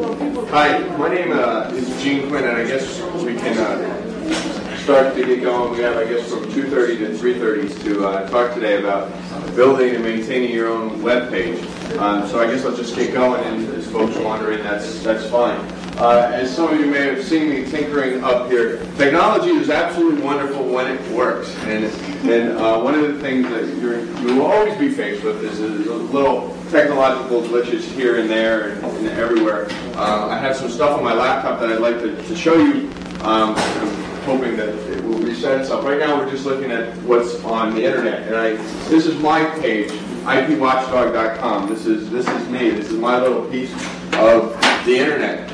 Hi, my name is Eugene Quinn, and I guess we can start to get going. We have, I guess, from 2:30 to 3:30 to talk today about building and maintaining your own web page. So I guess I'll just get going, and as folks are wondering, that's fine. As some of you may have seen me tinkering up here, technology is absolutely wonderful when it works. And one of the things that you will always be faced with is little technological glitches here and there and everywhere. I have some stuff on my laptop that I'd like to show you. I'm hoping that it will reset itself. Right now we're just looking at what's on the internet. And this is my page, ipwatchdog.com. This is me. This is my little piece of the internet.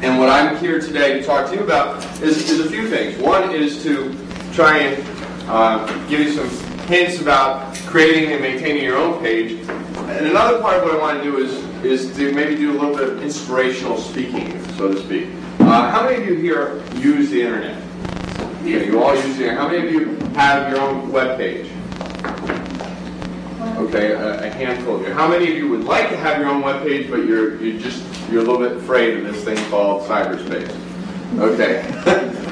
And what I'm here today to talk to you about is a few things. One is to try and give you some hints about creating and maintaining your own page. And another part of what I want to do is to maybe do a little bit of inspirational speaking, so to speak. How many of you here use the internet? Yeah, you all use the internet. How many of you have your own web page? Okay, a handful of you. How many of you would like to have your own web page, but you're a little bit afraid of this thing called cyberspace? Okay.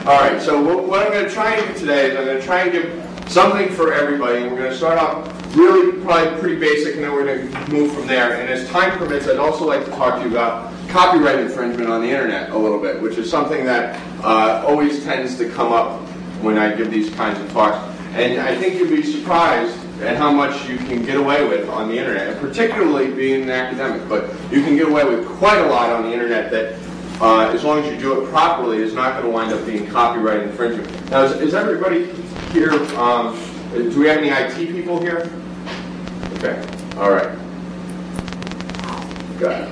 All right, so what I'm going to try and do today is I'm going to try and give something for everybody, and we're going to start off really probably pretty basic, and then we're going to move from there. And as time permits, I'd also like to talk to you about copyright infringement on the internet a little bit, which is something that always tends to come up when I give these kinds of talks. And I think you'd be surprised at how much you can get away with on the internet, and particularly being an academic, but you can get away with quite a lot on the internet that, as long as you do it properly, is not going to wind up being copyright infringement. Now, is everybody here, do we have any IT people here? Okay, all right. Got it.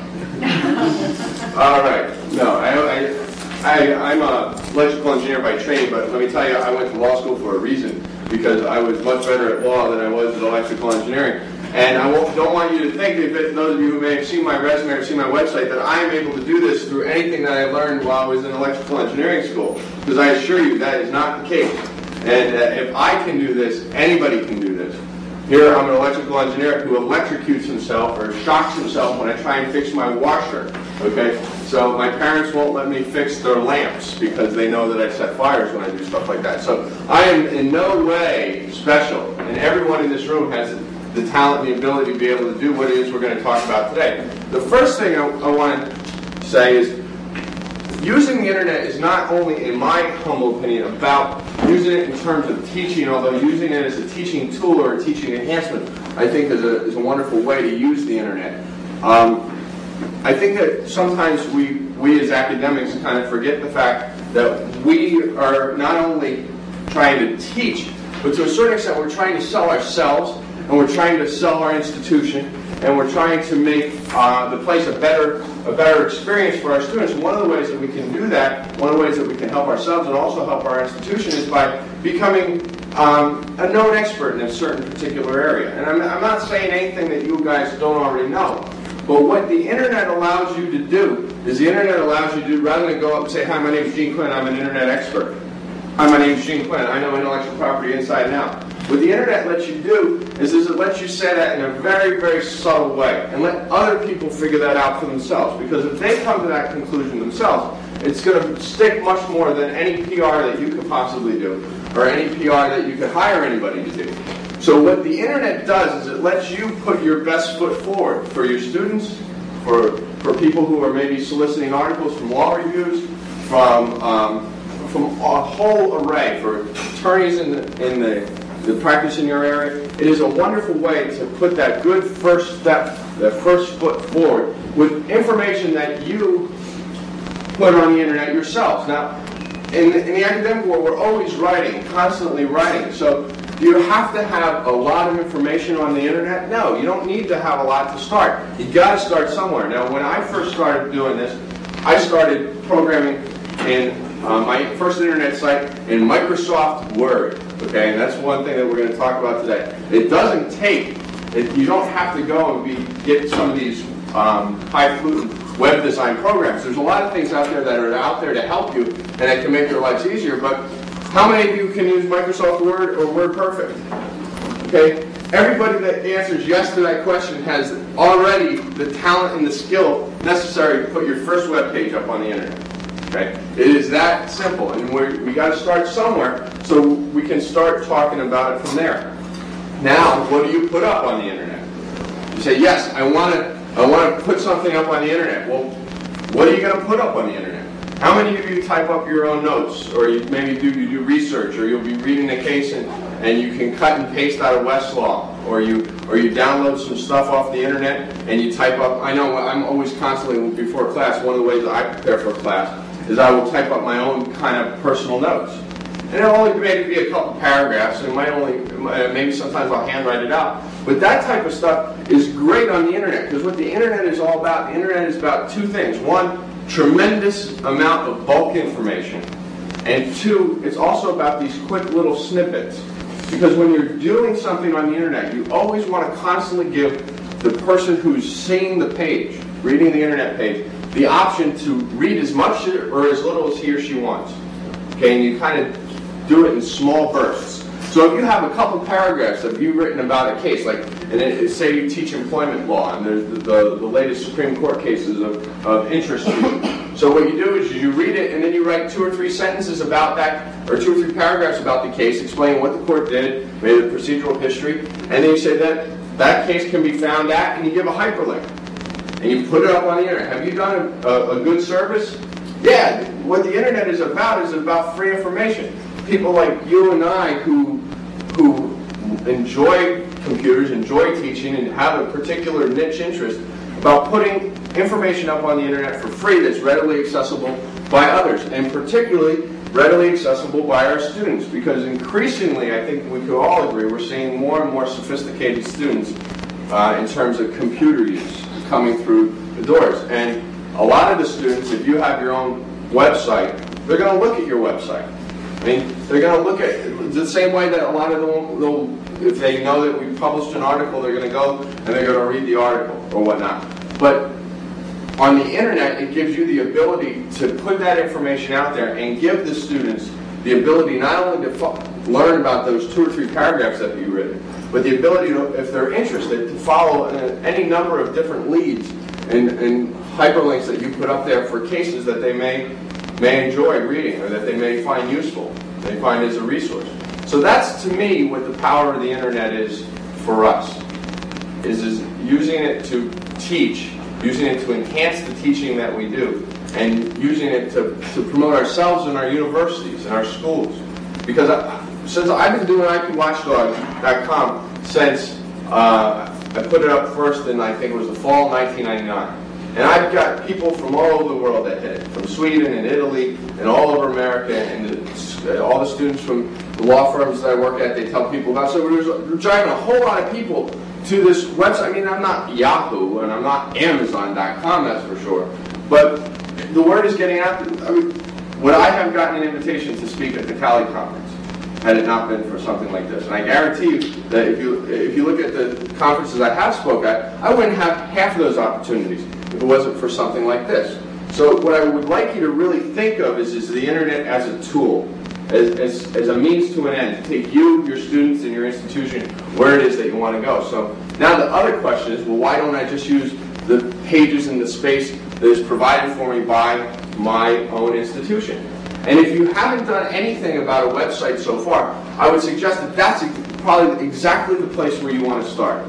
All right. No, I'm an electrical engineer by training, but let me tell you, I went to law school for a reason, because I was much better at law than I was at electrical engineering. And I don't want you to think, if those of you who may have seen my resume or seen my website, that I am able to do this through anything that I learned while I was in electrical engineering school, because I assure you that is not the case. And if I can do this, anybody can do this. Here I'm an electrical engineer who electrocutes himself or shocks himself when I try and fix my washer. Okay, so my parents won't let me fix their lamps because they know that I set fires when I do stuff like that. So I am in no way special, and everyone in this room has the talent and the ability to be able to do what it is we're going to talk about today. The first thing I want to say is using the internet is not only, in my humble opinion, about using it in terms of teaching, although using it as a teaching tool or a teaching enhancement, I think is a wonderful way to use the internet. I think that sometimes we as academics kind of forget the fact that we are not only trying to teach, but to a certain extent we're trying to sell ourselves, and we're trying to sell our institution, and we're trying to make the place a better experience for our students. And one of the ways that we can do that, one of the ways that we can help ourselves and also help our institution, is by becoming a known expert in a certain particular area. And I'm not saying anything that you guys don't already know. But what the internet allows you to do is the internet allows you to do, rather than go up and say, hi, my name is Gene Quinn, I'm an internet expert. Hi, my name is Gene Quinn, I know intellectual property inside and out. What the internet lets you do is it lets you say that in a very, very subtle way and let other people figure that out for themselves. Because if they come to that conclusion themselves, it's going to stick much more than any PR that you could possibly do or any PR that you could hire anybody to do. So what the internet does is it lets you put your best foot forward for your students, for people who are maybe soliciting articles from law reviews, from a whole array, for attorneys in the practice in your area. It is a wonderful way to put that good first step, that first foot forward, with information that you put on the internet yourselves. Now, in the academic world, we're always writing, constantly writing. So do you have to have a lot of information on the internet? No, you don't need to have a lot to start. You got to start somewhere. Now, when I first started doing this, I started programming in my first internet site in Microsoft Word. Okay, and that's one thing that we're going to talk about today. It doesn't take, you don't have to go and get some of these highfalutin web design programs. There's a lot of things out there that are out there to help you and that can make your lives easier, but how many of you can use Microsoft Word or WordPerfect? Okay, everybody that answers yes to that question has already the talent and the skill necessary to put your first web page up on the internet. Okay? It is that simple, and we got to start somewhere so we can start talking about it from there. Now, what do you put up on the internet? You say, yes, I want to put something up on the internet. Well, what are you going to put up on the internet? How many of you type up your own notes, or you do research, or you'll be reading a case and you can cut and paste out of Westlaw, or you download some stuff off the internet and you type up. I know I'm always constantly before class. One of the ways that I prepare for class is I will type up my own kind of personal notes, and it'll only maybe be a couple paragraphs. It might only maybe sometimes I'll handwrite it out. But that type of stuff is great on the internet, because what the internet is all about. The internet is about two things. One, tremendous amount of bulk information, and two, it's also about these quick little snippets. Because when you're doing something on the internet, you always want to constantly give the person who's seeing the page, reading the internet page, the option to read as much or as little as he or she wants. Okay, and you kind of do it in small bursts. So if you have a couple paragraphs that you've written about a case, like, and say you teach employment law, and there's the latest Supreme Court cases of interest to you. So what you do is you read it, and then you write 2 or 3 sentences about that, or 2 or 3 paragraphs about the case, explaining what the court did, maybe the procedural history, and then you say that case can be found at, and you give a hyperlink. And you put it up on the internet. Have you done a good service? Yeah, what the internet is about free information. People like you and I who enjoy computers, enjoy teaching, and have a particular niche interest about putting information up on the internet for free that's readily accessible by others, and particularly readily accessible by our students, because increasingly, I think we could all agree, we're seeing more and more sophisticated students in terms of computer use coming through the doors. And a lot of the students, if you have your own website, they're going to look at your website. I mean, they're going to look at it the same way that a lot of them, if they know that we published an article, they're going to go and they're going to read the article or whatnot. But on the internet, it gives you the ability to put that information out there and give the students the ability not only to learn about those 2 or 3 paragraphs that you've written, but the ability to, if they're interested, to follow any number of different leads and hyperlinks that you put up there for cases that they may enjoy reading, or that they may find useful, they find as a resource. So that's, to me, what the power of the internet is for us, is using it to teach, using it to enhance the teaching that we do, and using it to promote ourselves in our universities and our schools. Because since I've been doing IPWatchdog.com since I put it up first in, I think it was the fall of 1999. And I've got people from all over the world that hit it, from Sweden and Italy and all over America, and all the students from the law firms that I work at, they tell people about. So we're driving a whole lot of people to this website. I mean, I'm not Yahoo and I'm not Amazon.com, that's for sure. But the word is getting out. I mean, would I have gotten an invitation to speak at the CALI conference had it not been for something like this? And I guarantee you that if you look at the conferences I have spoke at, I wouldn't have half of those opportunities if it wasn't for something like this. So what I would like you to really think of is the internet as a tool, as a means to an end, to take you, your students, and your institution where it is that you want to go. So now the other question is, well, why don't I just use the pages and the space that is provided for me by my own institution? And if you haven't done anything about a website so far, I would suggest that that's probably exactly the place where you want to start.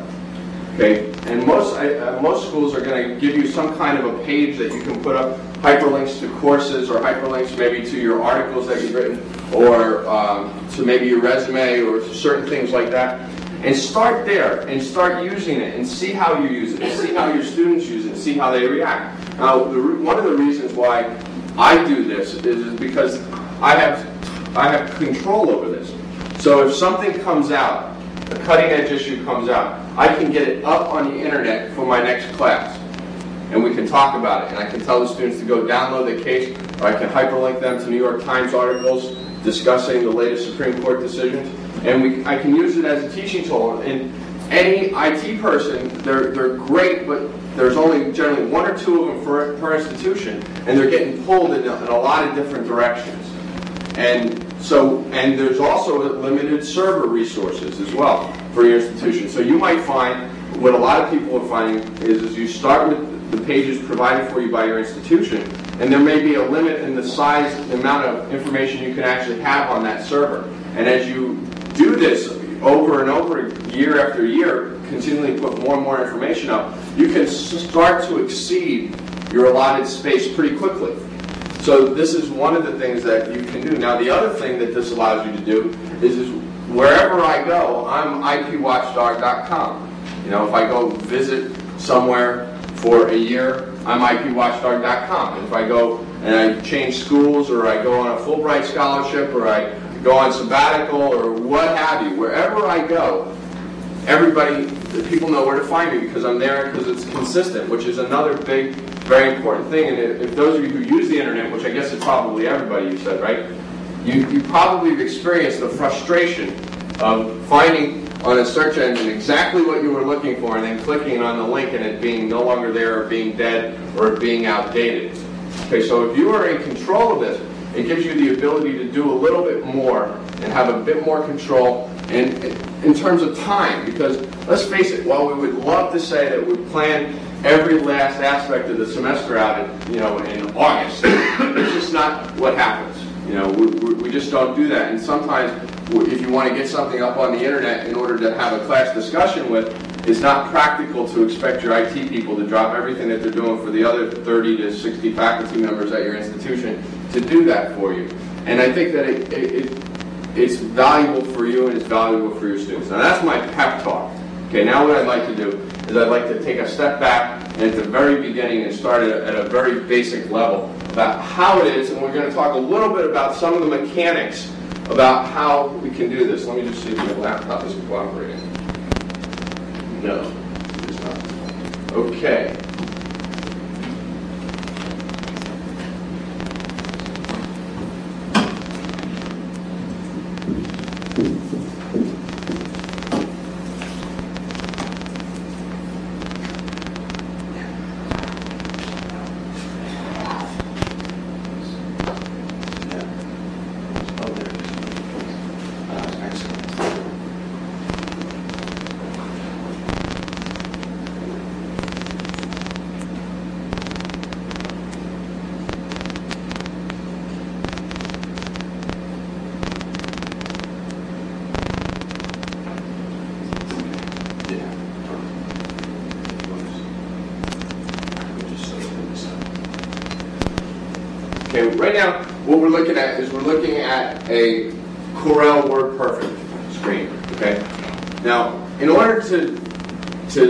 Okay, and most schools are going to give you some kind of a page that you can put up hyperlinks to courses, or hyperlinks maybe to your articles that you've written, or to maybe your resume, or certain things like that. And start there, and start using it, and see how you use it, and see how your students use it, and see how they react. Now, one of the reasons why I do this is because I have control over this. So if something comes out, a cutting edge issue comes out, I can get it up on the internet for my next class, and we can talk about it, and I can tell the students to go download the case, or I can hyperlink them to New York Times articles discussing the latest Supreme Court decisions, and I can use it as a teaching tool. And any IT person, they're great, but there's only generally 1 or 2 of them per institution, and they're getting pulled in a lot of different directions. And there's also limited server resources as well. for your institution. So you might find, what a lot of people are finding is you start with the pages provided for you by your institution, and there may be a limit in the size, the amount of information you can actually have on that server. And as you do this over and over, year after year, continually put more and more information up, you can start to exceed your allotted space pretty quickly. So this is one of the things that you can do. Now the other thing that this allows you to do is wherever I go, I'm IPWatchdog.com. You know, if I go visit somewhere for a year, I'm IPWatchdog.com. If I go and I change schools, or I go on a Fulbright scholarship, or I go on sabbatical, or what have you, wherever I go, the people know where to find me because I'm there, because it's consistent, which is another big, very important thing. And if those of you who use the internet, which I guess is probably everybody, you said, right? You probably have experienced the frustration of finding on a search engine exactly what you were looking for and then clicking on the link and it being no longer there, or being dead, or being outdated. Okay, so if you are in control of this, it gives you the ability to do a little bit more and have a bit more control in terms of time. Because let's face it, while we would love to say that we plan every last aspect of the semester out in August, it's just not what happens. We just don't do that. And sometimes, if you want to get something up on the internet in order to have a class discussion with, it's not practical to expect your IT people to drop everything that they're doing for the other 30 to 60 faculty members at your institution to do that for you. And I think that it's valuable for you and it's valuable for your students. Now that's my pep talk. Okay, now what I'd like to do is I'd like to take a step back and at the very beginning and start at a very basic level about how it is, and we're going to talk a little bit about some of the mechanics about how we can do this. Let me just see if my laptop is cooperating. No, it's not. Okay. Okay, right now, what we're looking at is we're looking at a Corel WordPerfect screen. Okay. Now, in order to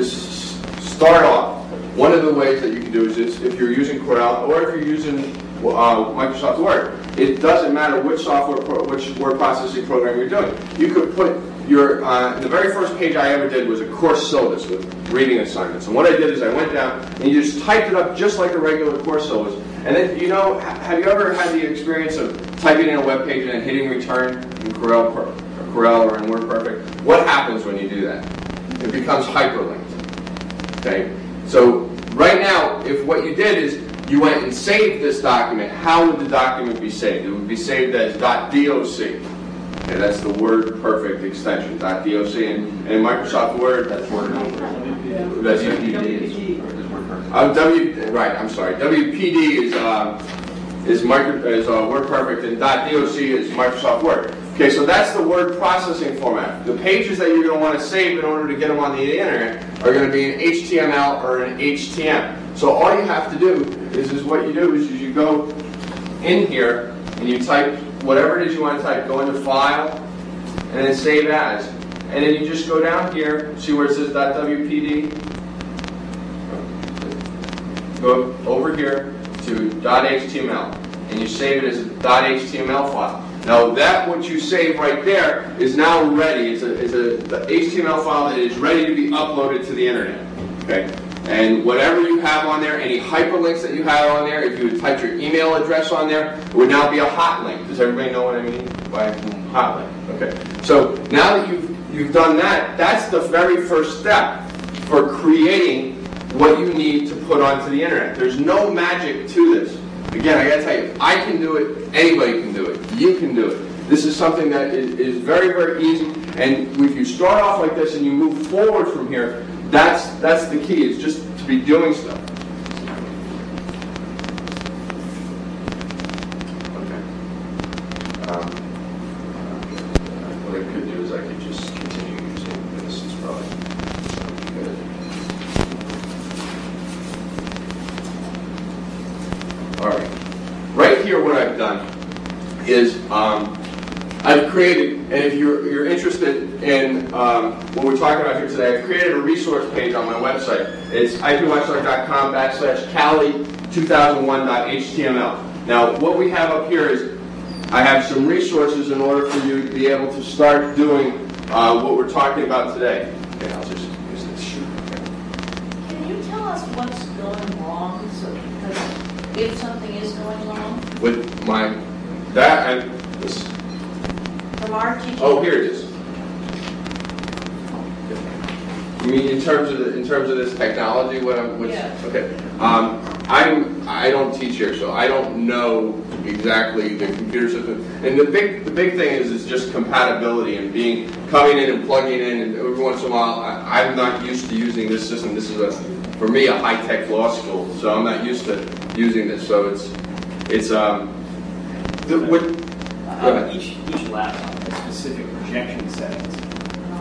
start off, one of the ways that you can do is if you're using Corel or if you're using Microsoft Word, it doesn't matter which which word processing program you're doing. You could put your the very first page I ever did was a course syllabus with reading assignments. And what I did is I went down and you just typed it up just like a regular course syllabus. And then, have you ever had the experience of typing in a web page and then hitting return in Corel or in WordPerfect? What happens when you do that? It becomes hyperlinked. Okay? So right now, if what you did is you went and saved this document, how would the document be saved? It would be saved as .doc. Okay, that's the WordPerfect extension, .doc. And in Microsoft Word, that's Word. That's WPD. WPD is WordPerfect, and .doc is Microsoft Word. Okay, so that's the word processing format. The pages that you're going to want to save in order to get them on the internet are going to be in HTML or in HTM. So all you have to do is you go in here and you type whatever it is you want to type. Go into File and then Save As. And then you just go down here, see where it says .wpd? Go over here to .html and you save it as a .html file. Now what you save right there is now ready. It's the HTML file that is ready to be uploaded to the internet. Okay? And whatever you have on there, any hyperlinks that you have on there, if you had typed your email address on there, it would now be a hot link. Does everybody know what I mean by hot link? Okay. So now that you've done that, that's the very first step for creating what you need to put onto the internet. There's no magic to this. Again, I got to tell you, I can do it, anybody can do it, you can do it. This is something that is very, very easy. And if you start off like this and you move forward from here, that's the key. It's just to be doing stuff. Okay. What I could do is I could just continue using this. It's probably good. All right. Right here, what I've done is I've created, and if you're interested in what we're talking about here today, I've created a resource page on my website. It's ipwatchdog.com/CALI2001.html. Now, what we have up here is I have some resources in order for you to be able to start doing what we're talking about today. Okay, I'll just use this. Okay. Can you tell us what's going wrong? So, because if something is going wrong, With that and this. from our teaching. Oh, here it is. You mean in terms of this technology? Yes. Okay. I don't teach here, so I don't know exactly the computer system. And the big thing is just compatibility and coming in and plugging in. And every once in a while, I'm not used to using this system. This is for me a high-tech law school, so I'm not used to using this. So it's each laptop has specific projection settings,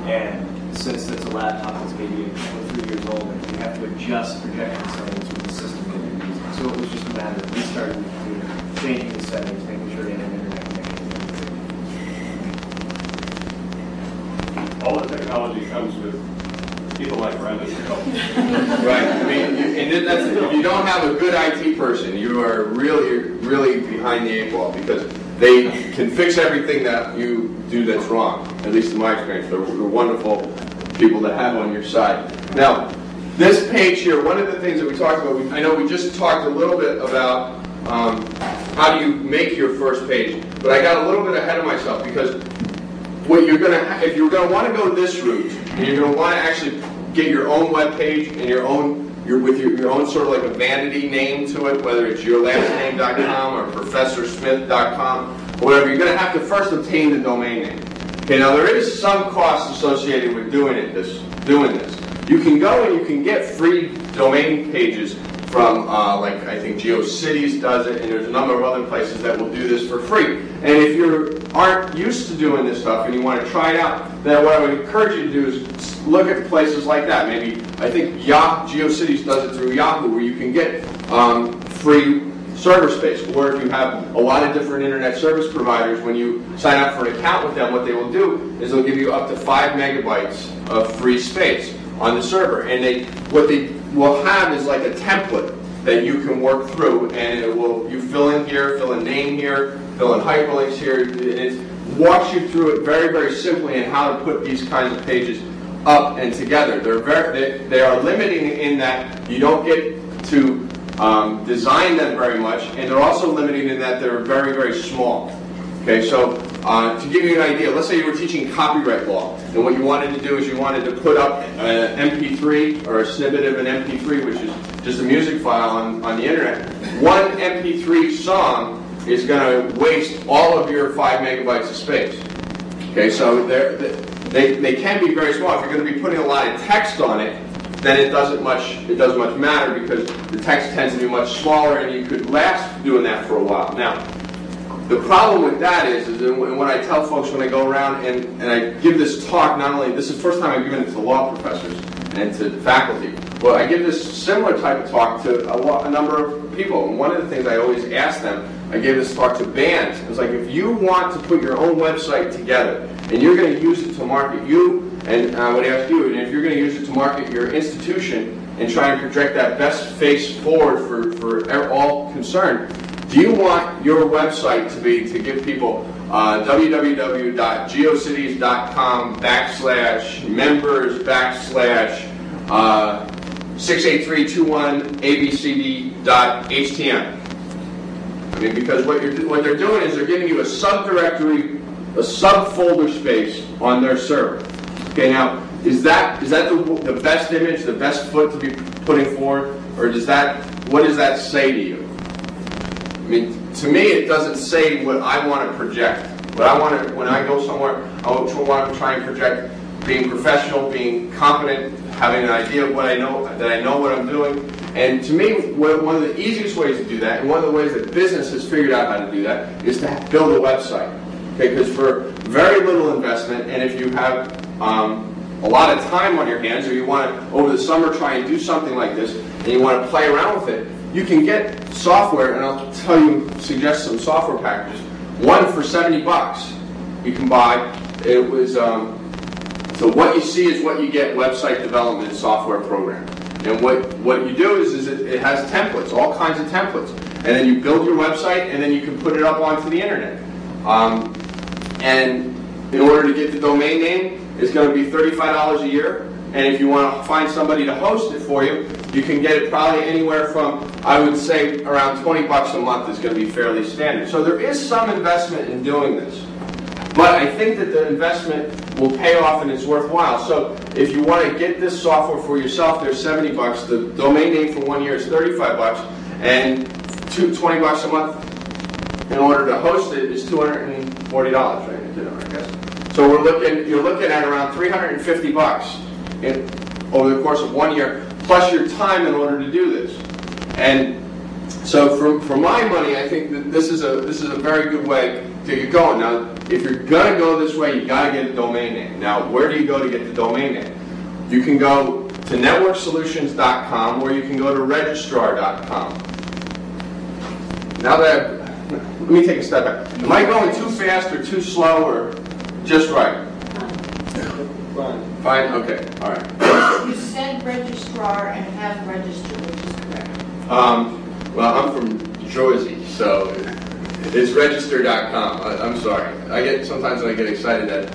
and since it's a laptop that's maybe 3 years old, you have to adjust projection settings with the system that you're using. So it was just a matter of restarting the computer, changing the settings, making sure you have an internet connection. All the technology comes with people like Brendan. right. I mean, if you don't have a good IT person, you are really behind the 8 ball, because they can fix everything that you do that's wrong. At least in my experience, they're wonderful people to have on your side. Now, this page here, one of the things that we talked about, I know we just talked a little bit about how do you make your first page, but I got a little bit ahead of myself, because what you're going to, if you're going to want to go this route, and you're going to want to actually get your own web page and your own sort of like a vanity name to it, whether it's yourlastname.com or professorsmith.com or whatever, you're going to have to first obtain the domain name. Okay, now there is some cost associated with doing this. You can go and you can get free domain pages from, like I think GeoCities does it, and there's a number of other places that will do this for free. And if you aren't used to doing this stuff and you want to try it out, then what I would encourage you to do is look at places like that. Maybe, I think GeoCities does it through Yahoo, where you can get free server space. Or if you have a lot of different internet service providers, when you sign up for an account with them, what they will do is they'll give you up to 5 megabytes of free space on the server. And what they will have is like a template that you can work through, and you fill in here, fill in name here, fill in hyperlinks here, and it walks you through it very, very simply in how to put these kinds of pages up and together. They are limiting in that you don't get to design them very much, and they're also limiting in that they're very, very small. Okay, so to give you an idea, let's say you were teaching copyright law, and what you wanted to do is you wanted to put up an MP3 or a snippet of an MP3, which is just a music file on the internet. One MP3 song is going to waste all of your 5 megabytes of space. Okay, so they can be very small. If you're going to be putting a lot of text on it, then it doesn't much matter, because the text tends to be much smaller, and you could last doing that for a while. Now, the problem with that is when I tell folks, when I go around and I give this talk, not only, this is the first time I've given it to law professors and to faculty, well, I give this similar type of talk to a number of people. And one of the things I always ask them, I gave this talk to bands. It's like, if you want to put your own website together and you're going to use it to market you, and I would ask you, and if you're going to use it to market your institution and try and project that best face forward for all concerned, do you want your website to give people www.geocities.com/members/68321abcd.htm? I mean, because what they're doing is they're giving you a subdirectory, a subfolder space on their server. Okay, now is that the best image, the best foot to be putting forward, or what does that say to you? I mean, to me, it doesn't say what I want to project. But I want to, when I go somewhere, I want to try and project being professional, being competent, having an idea of what I know, that I know what I'm doing. And to me, one of the easiest ways to do that, and one of the ways that business has figured out how to do that, is to build a website. Okay, because for very little investment, and if you have a lot of time on your hands, or you want to, over the summer, try and do something like this, and you want to play around with it, you can get software, and I'll tell you, suggest some software packages. One for $70 you can buy. It was, so what you see is what you get website development software program. And what you do is it has templates, all kinds of templates. And then you build your website, and then you can put it up onto the internet. And in order to get the domain name, it's going to be $35 a year. And if you want to find somebody to host it for you, you can get it probably anywhere from, I would say, around $20 a month is going to be fairly standard. So there is some investment in doing this. But I think that the investment will pay off and it's worthwhile. So if you want to get this software for yourself, there's $70. The domain name for 1 year is $35, and $20 a month in order to host it is $240, right? I guess. So you're looking at around $350 over the course of 1 year, plus your time in order to do this. And so for my money, I think that this is a very good way to get going. Now, if you're going to go this way, you got to get a domain name. Now, where do you go to get the domain name? You can go to networksolutions.com, or you can go to registrar.com. Now let me take a step back. Am I going too fast or too slow or just right? Fine. Fine? Okay. All right. You said registrar and have registered, which is correct. Well, I'm from Jersey, so it's register.com. I'm sorry. Sometimes when I get excited that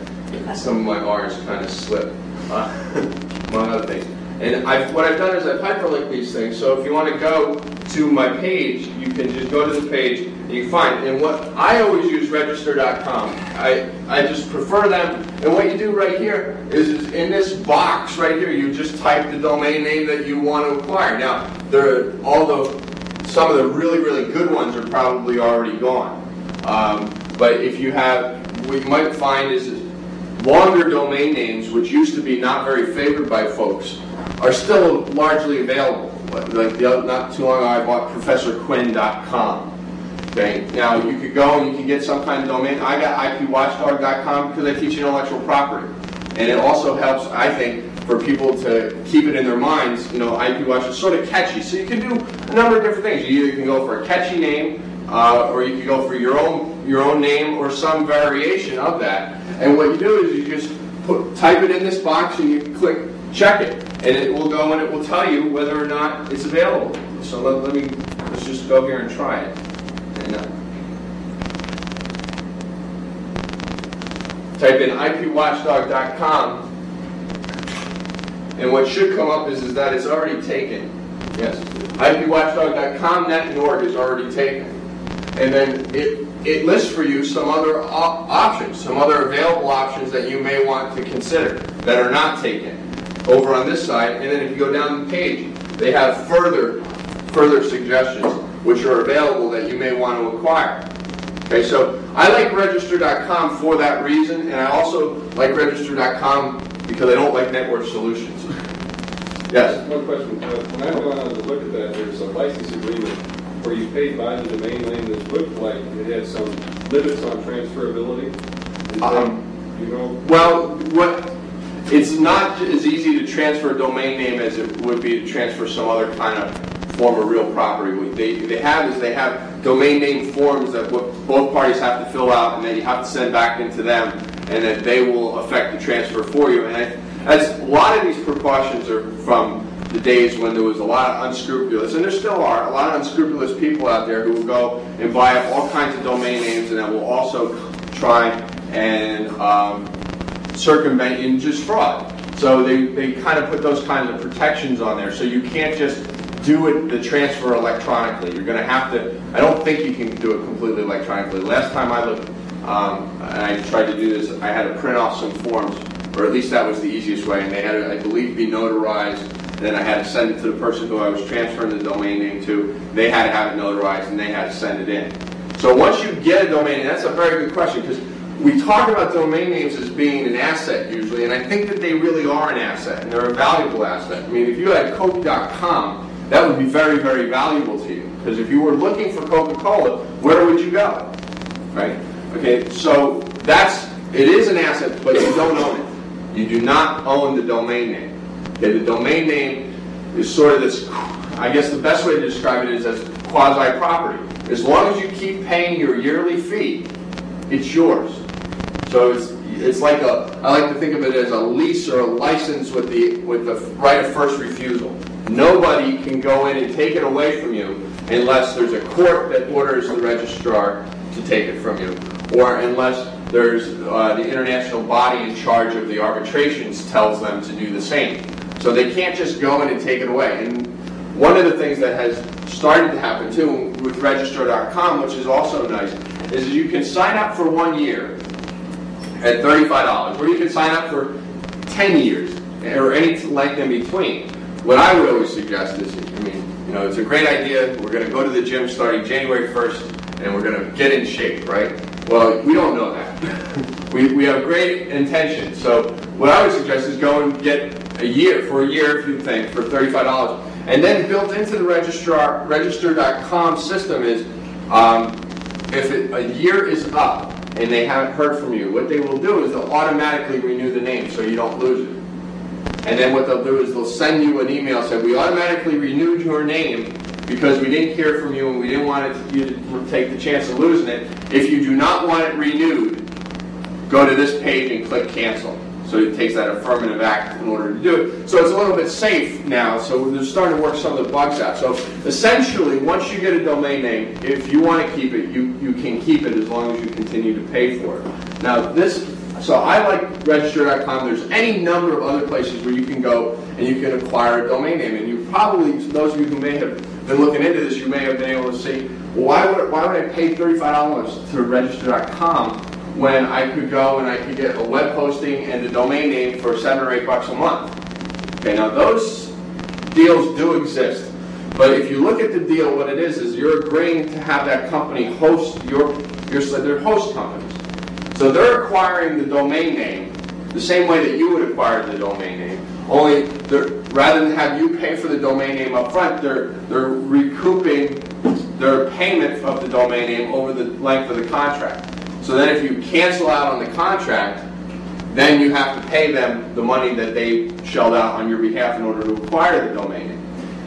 some of my R's kind of slip, among other things. And what I've done is I've hyperlinked these things. So if you want to go to my page, you can just go to the page and you find. And what I always use register.com. I just prefer them. And what you do right here is in this box right here, you just type the domain name that you want to acquire. Now, some of the really, really good ones are probably already gone. But if you have, what you might find is longer domain names, which used to be not very favored by folks, are still largely available. Like not too long ago, I bought ProfessorQuinn.com. Okay, now you could go and you can get some kind of domain. I got IPWatchdog.com because I teach intellectual property, and it also helps, I think, for people to keep it in their minds. IPWatch is sort of catchy, so you can do a number of different things. You either can go for a catchy name, or you can go for your own name or some variation of that. And what you do is you just type it in this box and you click check it, and it will go and it will tell you whether or not it's available. So let's just go here and try it. And, type in IPWatchdog.com, and what should come up is that it's already taken. Yes, IPWatchdog.com, net, and org is already taken. And then it lists for you some other options, some other available options that you may want to consider that are not taken over on this side. And then if you go down the page, they have further suggestions which are available that you may want to acquire. Okay, so I like register.com for that reason, and I also like register.com because I don't like network solutions. Yes? One question. When I go on to look at that, there's a license agreement where you pay by the domain name that looked like it had some limits on transferability. Well, it's not as easy to transfer a domain name as it would be to transfer some other kind of form of real property. What they have domain name forms that both parties have to fill out, and then you have to send back into them, and then they will affect the transfer for you. And as a lot of these precautions are from the days when there was a lot of unscrupulous, and there still are, a lot of unscrupulous people out there who will go and buy up all kinds of domain names, and that will also try and circumvent and just fraud. So they kind of put those kinds of protections on there, so you can't just do the transfer electronically. You're going to have to, I don't think you can do it completely electronically. Last time I looked, and I tried to do this, I had to print off some forms, or at least that was the easiest way, and they had to, I believe, be notarized. Then I had to send it to the person who I was transferring the domain name to. They had to have it notarized, and they had to send it in. So once you get a domain name, that's a very good question, because we talk about domain names as being an asset usually, and I think that they really are an asset, and they're a valuable asset. I mean, if you had Coke.com, that would be very, very valuable to you. Because if you were looking for Coca-Cola, where would you go? Right? Okay, so it is an asset, but you don't own it. You do not own the domain name. Okay, the domain name is sort of this, I guess the best way to describe it is as quasi-property. As long as you keep paying your yearly fee, it's yours. So it's like I like to think of it as a lease or a license with the right of first refusal. Nobody can go in and take it away from you unless there's a court that orders the registrar to take it from you, or unless there's the international body in charge of the arbitrations tells them to do the same. So they can't just go in and take it away. And one of the things that has started to happen too with Registrar.com, which is also nice, is you can sign up for 1 year at $35, or you can sign up for 10 years, or any length in between. What I would always suggest is, it's a great idea. We're going to go to the gym starting January 1st, and we're going to get in shape, right? Well, we don't know that. we have great intentions. So what I would suggest is go and get for a year, if you think, for $35. And then built into the Register.com system is, if a year is up and they haven't heard from you, what they will do is they'll automatically renew the name so you don't lose it. And then what they'll do is they'll send you an email saying, we automatically renewed your name because we didn't hear from you and we didn't want you to take the chance of losing it. If you do not want it renewed, go to this page and click cancel. So it takes that affirmative act in order to do it. So it's a little bit safe now, so they're starting to work some of the bugs out. So essentially, once you get a domain name, if you want to keep it, you can keep it as long as you continue to pay for it. Now so I like Register.com. There's any number of other places where you can go and you can acquire a domain name. And you probably, those of you who may have been looking into this, you may have been able to see, well, why would I pay $35 to Register.com when I could go and I could get a web hosting and the domain name for $7 or $8 a month? Okay, now those deals do exist. But if you look at the deal, what it is you're agreeing to have that company host they're host companies. So they're acquiring the domain name the same way that you would acquire the domain name. Only rather than have you pay for the domain name up front, they're recouping their payment of the domain name over the length of the contract. So then if you cancel out on the contract, then you have to pay them the money that they shelled out on your behalf in order to acquire the domain name.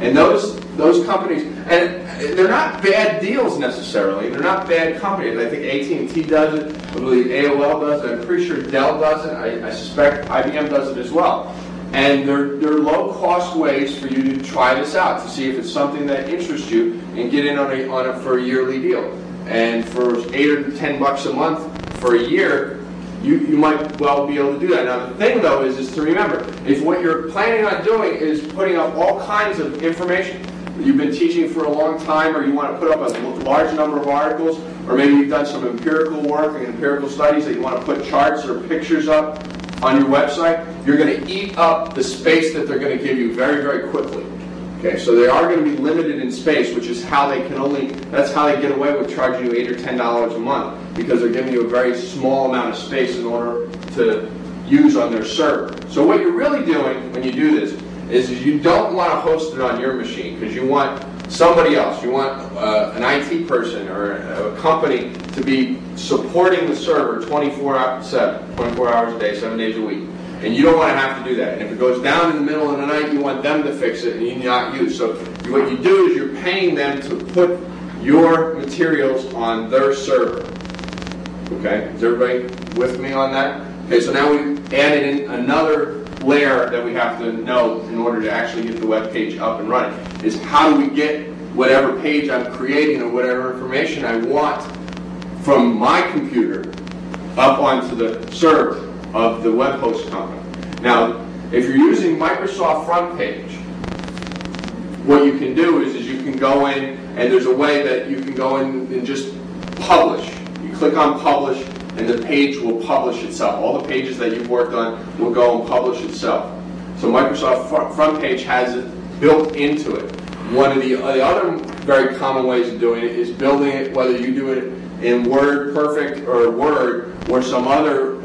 And those companies, and they're not bad deals necessarily. They're not bad companies. I think AT&T does it. I believe AOL does it. I'm pretty sure Dell does it. I suspect IBM does it as well. And they're low-cost ways for you to try this out to see if it's something that interests you and get in on it for a yearly deal. And for $8 or $10 a month for a year, you might well be able to do that. Now the thing though is to remember, if what you're planning on doing is putting up all kinds of information that you've been teaching for a long time, or you want to put up a large number of articles, or maybe you've done some empirical work and empirical studies that you want to put charts or pictures up on your website, you're going to eat up the space that they're going to give you very, very quickly. Okay, so they are going to be limited in space, which is how that's how they get away with charging you $8 or $10 a month, because they're giving you a very small amount of space in order to use on their server. So what you're really doing when you do this is you don't want to host it on your machine, because you want somebody else, you want an IT person or a company to be supporting the server 24 hours a day, 7 days a week. And you don't want to have to do that. And if it goes down in the middle of the night, you want them to fix it and you not use. So what you do is you're paying them to put your materials on their server. Okay? Is everybody with me on that? Okay, so now we've added in another layer that we have to know in order to actually get the web page up and running, is how do we get whatever page I'm creating or whatever information I want from my computer up onto the server of the web host company. Now, if you're using Microsoft Front Page, what you can do is you can go in, and there's a way that you can go in and just publish. You click on publish, and the page will publish itself. All the pages that you've worked on will go and publish itself. So Microsoft Front Page has it built into it. One of the other very common ways of doing it is building it, whether you do it in Word Perfect or Word or some other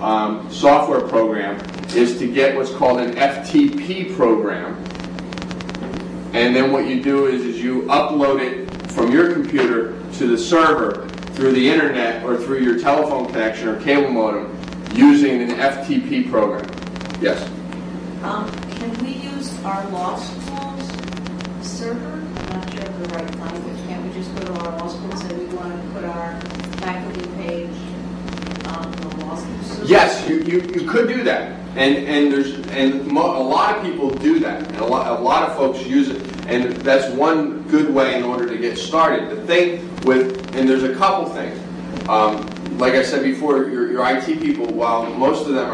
software program, is to get what's called an FTP program. And then what you do is you upload it from your computer to the server through the internet or through your telephone connection or cable modem using an FTP program. Yes? Can we use our law school's server? I'm not sure of the right language. Can't we just go to our law school and say we want to put our faculty page on the law school server? Yes, you could do that. And a lot of people do that. And a lot of folks use it. And that's one good way in order to get started. The thing with, and there's a couple things. Like I said before, your IT people, while most of them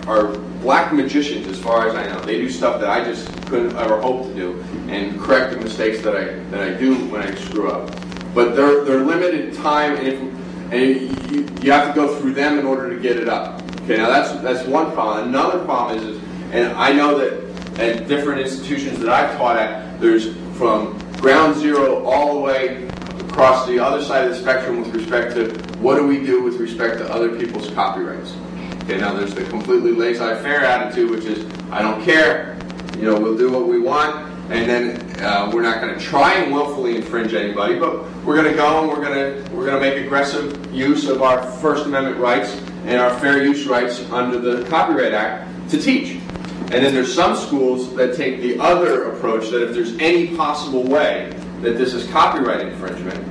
are black magicians as far as I know. They do stuff that I just couldn't ever hope to do and correct the mistakes that I do when I screw up. But they're limited time, and you have to go through them in order to get it up. Okay, now that's one problem. Another problem is, and I know that at different institutions that I've taught at, there's from ground zero all the way across the other side of the spectrum with respect to what do we do with respect to other people's copyrights. Okay, now there's the completely laissez-faire attitude, which is, I don't care, we'll do what we want, and then we're not going to try and willfully infringe anybody, but we're going to go and we're going to make aggressive use of our First Amendment rights and our fair use rights under the Copyright Act to teach. And then there's some schools that take the other approach that if there's any possible way that this is copyright infringement,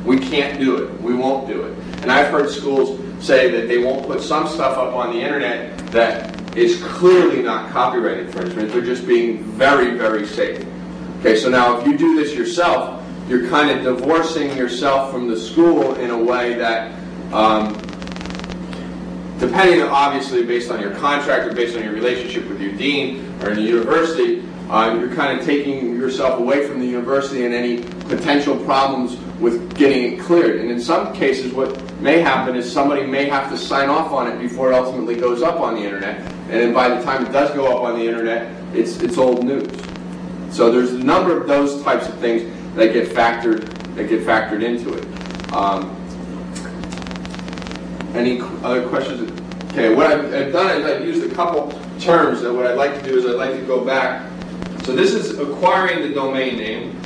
we can't do it. We won't do it. And I've heard schools say that they won't put some stuff up on the internet that is clearly not copyright infringement. They're just being very, very safe. Okay, so now if you do this yourself, you're kind of divorcing yourself from the school in a way that, depending obviously based on your contract or based on your relationship with your dean or in the university, you're kind of taking yourself away from the university and any potential problems with getting it cleared. And in some cases, what may happen is somebody may have to sign off on it before it ultimately goes up on the internet. And then by the time it does go up on the internet, it's old news. So there's a number of those types of things that get factored into it. Any other questions? Okay, what I've done is I've used a couple terms, and what I'd like to do is I'd like to go back. So this is acquiring the domain name.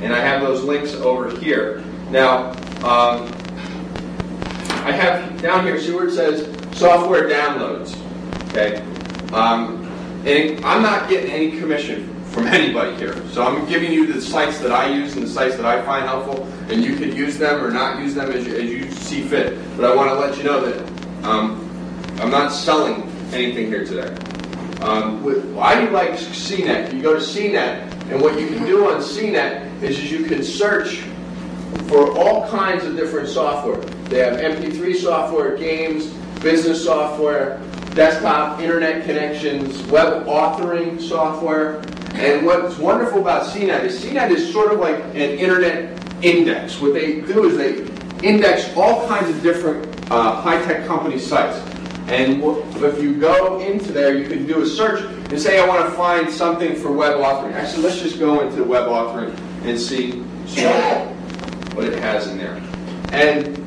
And I have those links over here. Now, I have down here, see where it says software downloads. Okay? And I'm not getting any commission from anybody here. So I'm giving you the sites that I use and the sites that I find helpful, and you can use them or not use them as you see fit. But I want to let you know that I'm not selling anything here today. Why do you like CNET? You go to CNET, and what you can do on CNET is you can search for all kinds of different software. They have MP3 software, games, business software, desktop, internet connections, web authoring software. And what's wonderful about CNET is sort of like an internet index. What they do is they index all kinds of different high-tech company sites. And if you go into there, you can do a search and say, I want to find something for web authoring. Actually, let's just go into web authoring and see what it has in there. And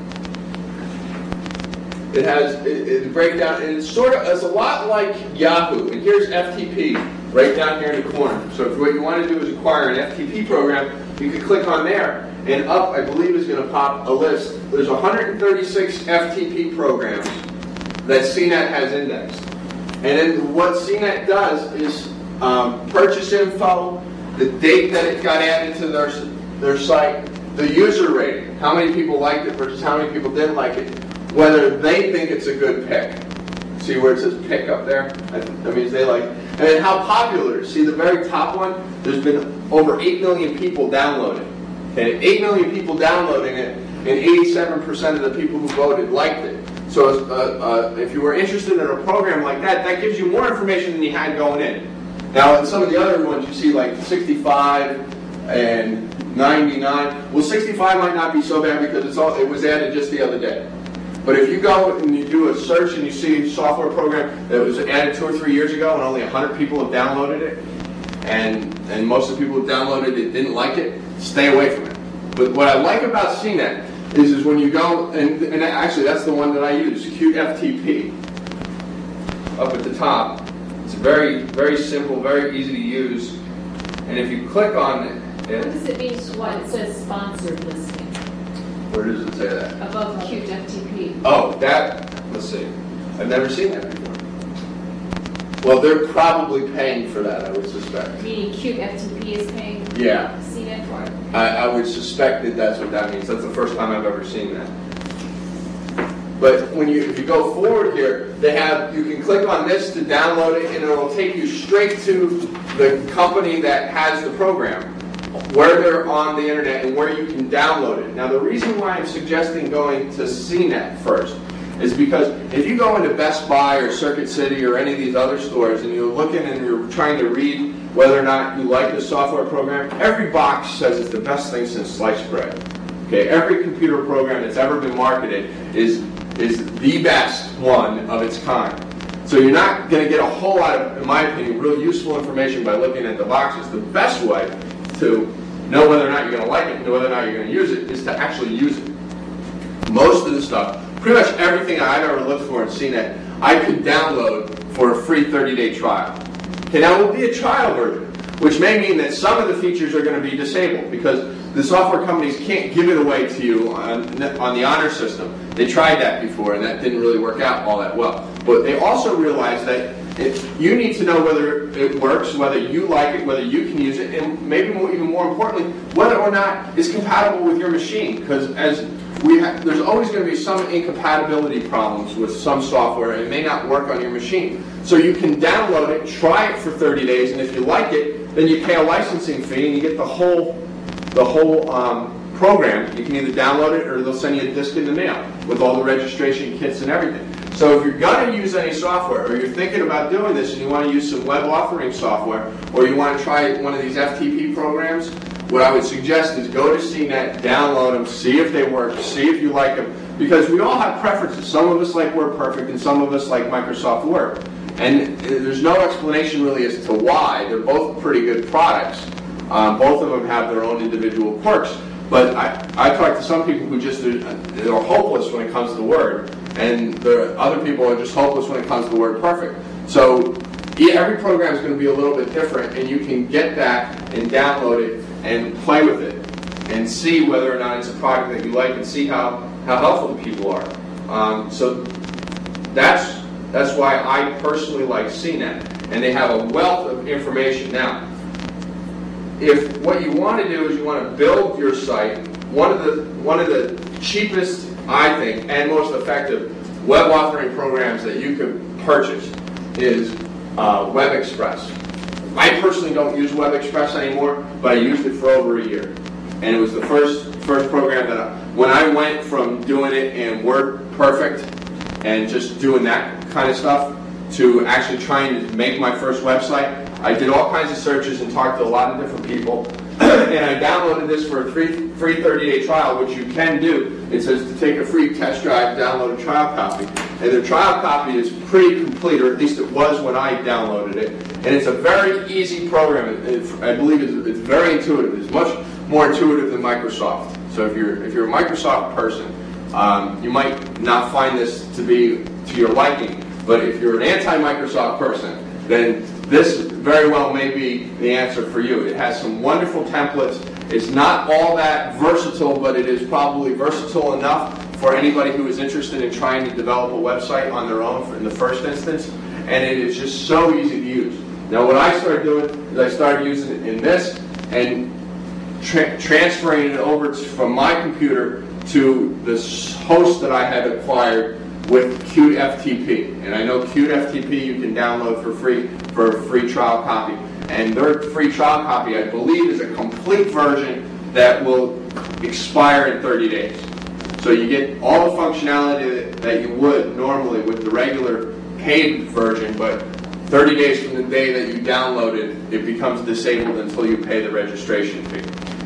it has a breakdown, and it's a lot like Yahoo. And here's FTP right down here in the corner. So if what you want to do is acquire an FTP program, you can click on there, and up, I believe, is going to pop a list. There's 136 FTP programs that CNET has indexed. And then what CNET does is purchase info, the date that it got added to their site, the user rating, how many people liked it versus how many people didn't like it, whether they think it's a good pick. See where it says pick up there? That means they like it. And then how popular it is. See the very top one? There's been over 8 million people downloading. And 8 million people downloading it, and 87% of the people who voted liked it. So if you were interested in a program like that, that gives you more information than you had going in. Now, in some of the other ones, you see like 65 and 99. Well, 65 might not be so bad because it was added just the other day. But if you go and you do a search and you see a software program that was added 2 or 3 years ago and only 100 people have downloaded it, and most of the people who downloaded it didn't like it, stay away from it. But what I like about CNET is when you go, and actually that's the one that I use, QFTP, up at the top. It's very, very simple, very easy to use, and if you click on it, What does it mean when it says sponsored listing where does it say that? above Qt FTP? Oh, that, let's see. I've never seen that before. Well, they're probably paying for that, I would suspect. Meaning Qt FTP is paying Yeah. CNET for it? I would suspect that that's what that means. That's the first time I've ever seen that. But if you go forward here, you can click on this to download it, and it will take you straight to the company that has the program, where they're on the internet and where you can download it. Now, the reason why I'm suggesting going to CNET first is because if you go into Best Buy or Circuit City or any of these other stores and you're looking and you're trying to read whether or not you like the software program, every box says it's the best thing since sliced bread. Okay, every computer program that's ever been marketed is the best one of its kind. So you're not going to get a whole lot of, in my opinion, real useful information by looking at the boxes. The best way to know whether or not you're going to like it and whether or not you're going to use it is to actually use it. Most of the stuff, pretty much everything I've ever looked for in CNET, I could download for a free 30-day trial. Okay, now it will be a trial version, which may mean that some of the features are going to be disabled because the software companies can't give it away to you on the honor system. They tried that before, and that didn't really work out all that well. But they also realized that you need to know whether it works, whether you like it, whether you can use it, and maybe even more importantly, whether or not it's compatible with your machine. Because there's always going to be some incompatibility problems with some software, and it may not work on your machine. So you can download it, try it for 30 days, and if you like it, then you pay a licensing fee, and you get the whole program. You can either download it, or they'll send you a disc in the mail with all the registration kits and everything. So if you're going to use any software, or you're thinking about doing this and you want to use some web authoring software, or you want to try one of these FTP programs, what I would suggest is go to CNET, download them, see if they work, see if you like them, because we all have preferences. Some of us like WordPerfect and some of us like Microsoft Word. And there's no explanation really as to why. They're both pretty good products. Both of them have their own individual quirks. But I talked to some people who just are hopeless when it comes to Word, and the other people are just hopeless when it comes to WordPerfect. So every program is going to be a little bit different, and you can get that and download it and play with it and see whether or not it's a product that you like and see how helpful the people are. So that's why I personally like CNET, and they have a wealth of information. Now, if what you want to do is you want to build your site, one of the cheapest, I think, and most effective web authoring programs that you could purchase is WebExpress. I personally don't use WebExpress anymore, but I used it for over a year, and it was the first program that when I went from doing it in WordPerfect and just doing that kind of stuff to actually trying to make my first website. I did all kinds of searches and talked to a lot of different people, and I downloaded this for a free 30-day trial, which you can do. It says to take a free test drive, download a trial copy. And the trial copy is pretty complete, or at least it was when I downloaded it. And it's a very easy program. I believe it's very intuitive. It's much more intuitive than Microsoft. So if you're a Microsoft person, you might not find this to be to your liking. But if you're an anti-Microsoft person, then this very well may be the answer for you. It has some wonderful templates. It's not all that versatile, but it is probably versatile enough for anybody who is interested in trying to develop a website on their own in the first instance. And it is just so easy to use. Now what I started doing is I started using it in this and transferring it over from my computer to this host that I had acquired with Qt FTP. And I know Qt FTP you can download for free for a free trial copy. And their free trial copy, I believe, is a complete version that will expire in 30 days. So you get all the functionality that you would normally with the regular paid version, but 30 days from the day that you download it, it becomes disabled until you pay the registration fee.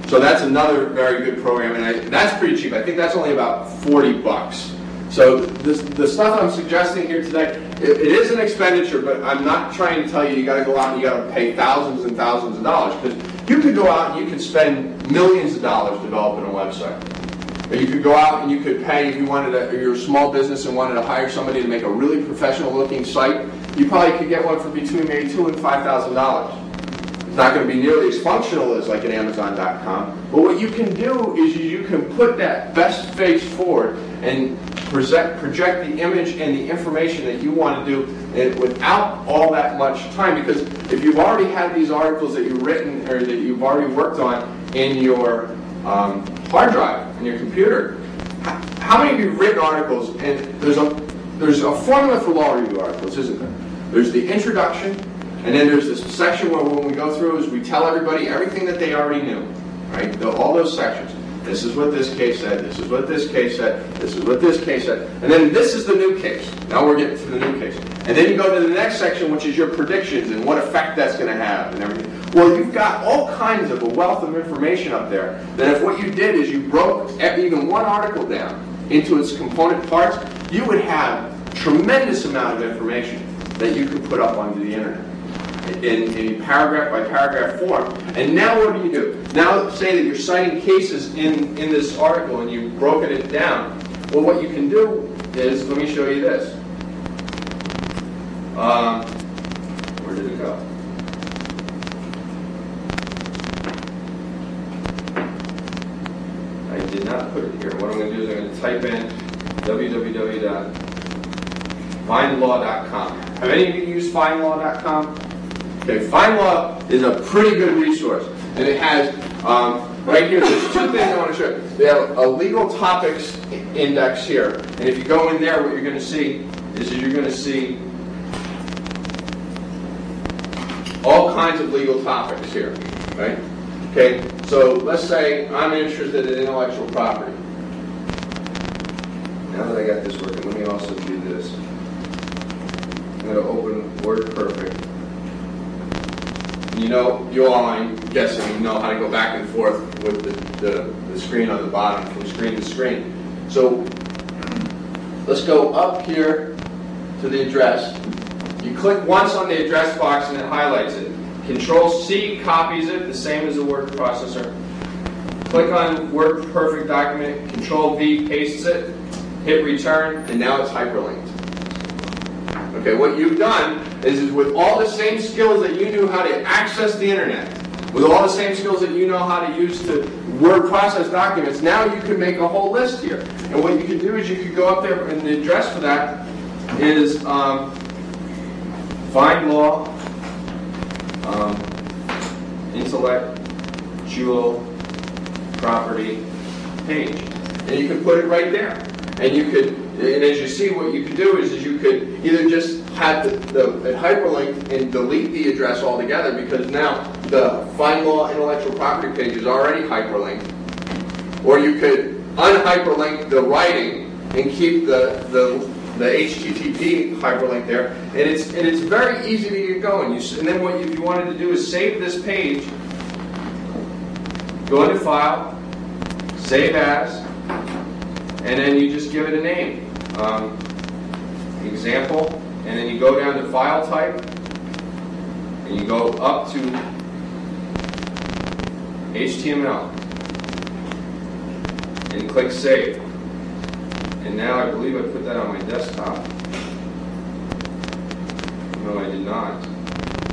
So that's another very good program, and that's pretty cheap. I think that's only about $40. So the stuff I'm suggesting here today, it is an expenditure, but I'm not trying to tell you got to go out and you got to pay thousands and thousands of dollars, because you could go out and you could spend millions of dollars developing a website. Or you could go out and you could pay, if you wanted to, or you're a small business and wanted to hire somebody to make a really professional looking site, you probably could get one for between maybe $2,000 and $5,000. It's not going to be nearly as functional as like an Amazon.com, but what you can do is you can put that best face forward and project the image and the information that you want to do without all that much time. Because if you've already had these articles that you've written or that you've already worked on in your hard drive in your computer, how many of you have written articles? And there's a formula for law review articles, isn't there? There's the introduction, and then there's this section where when we go through is we tell everybody everything that they already knew, right? All those sections. This is what this case said, this is what this case said, this is what this case said, and then this is the new case. Now we're getting to the new case. And then you go to the next section, which is your predictions and what effect that's going to have and everything. Well, you've got all kinds of a wealth of information up there that if what you did is you broke even one article down into its component parts, you would have a tremendous amount of information that you could put up onto the internet in paragraph by paragraph form. And now what do? Now say that you're citing cases in this article and you've broken it down. Well, what you can do is, let me show you this. Where did it go? I did not put it here. What I'm going to do is I'm going to type in www.findlaw.com. Have any of you used findlaw.com? Okay, FindLaw is a pretty good resource, and it has right here. There's two things I want to show you. They have a legal topics index here, and if you go in there, what you're going to see is you're going to see all kinds of legal topics here, right? Okay, so let's say I'm interested in intellectual property. Now that I got this working, let me also do this. I'm going to open WordPerfect. You all, I'm guessing, you know how to go back and forth with the screen on the bottom from screen to screen. So let's go up here to the address. You click once on the address box and it highlights it. Control-C copies it, the same as a word processor. Click on WordPerfect document, Control-V pastes it, hit return, and now it's hyperlinked. Okay, what you've done is with all the same skills that you knew how to access the internet, with all the same skills that you know how to use to word process documents, now you can make a whole list here. And what you can do is you could go up there, and the address for that is FindLaw intellectual property page. And you can put it right there. And you could, and as you see, what you could do is you could either just have it hyperlinked and delete the address altogether, because now the FindLaw intellectual property page is already hyperlinked. Or you could unhyperlink the writing and keep the HTTP hyperlink there, and it's very easy to get going. And then what you wanted to do is save this page, go into File, Save As, and then you just give it a name, example, and then you go down to File Type, and you go up to HTML, and click Save. And now I believe I put that on my desktop. No, I did not.